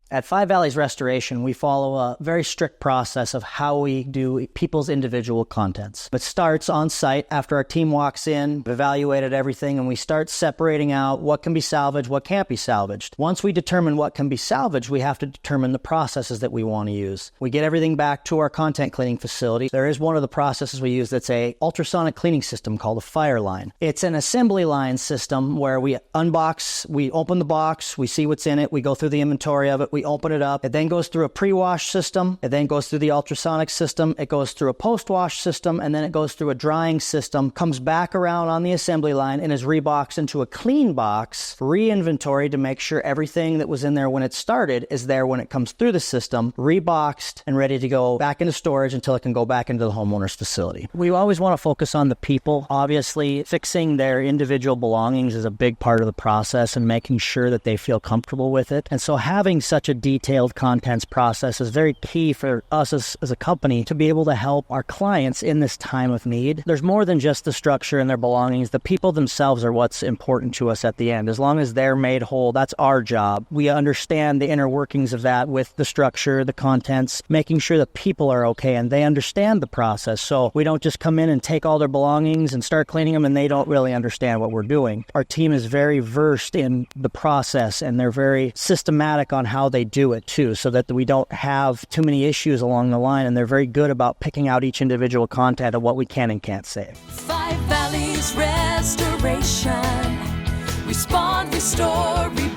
At Five Valleys Restoration, we follow a very strict process of how we do people's individual contents. It starts on site after our team walks in, we've evaluated everything, and we start separating out what can be salvaged, what can't be salvaged. Once we determine what can be salvaged, we have to determine the processes that we want to use. We get everything back to our content cleaning facility. There is one of the processes we use that's a ultrasonic cleaning system called a Fireline. It's an assembly line system where we unbox, we open the box, we see what's in it, we go through the inventory of it, we open it up. It then goes through a pre-wash system. It then goes through the ultrasonic system. It goes through a post-wash system, and then it goes through a drying system, comes back around on the assembly line, and is reboxed into a clean box, re-inventory to make sure everything that was in there when it started is there when it comes through the system, reboxed and ready to go back into storage until it can go back into the homeowner's facility. We always want to focus on the people. Obviously, fixing their individual belongings is a big part of the process and making sure that they feel comfortable with it. And so having such a detailed contents process is very key for us as a company to be able to help our clients in this time of need. There's more than just the structure and their belongings. The people themselves are what's important to us at the end. As long as they're made whole, that's our job. We understand the inner workings of that with the structure, the contents, making sure that people are okay and they understand the process. So we don't just come in and take all their belongings and start cleaning them and they don't really understand what we're doing. Our team is very versed in the process and they're very systematic on how they do it too, so that we don't have too many issues along the line, and they're very good about picking out each individual content of what we can and can't save. Five Valleys Restoration. Respond, restore, rebuild.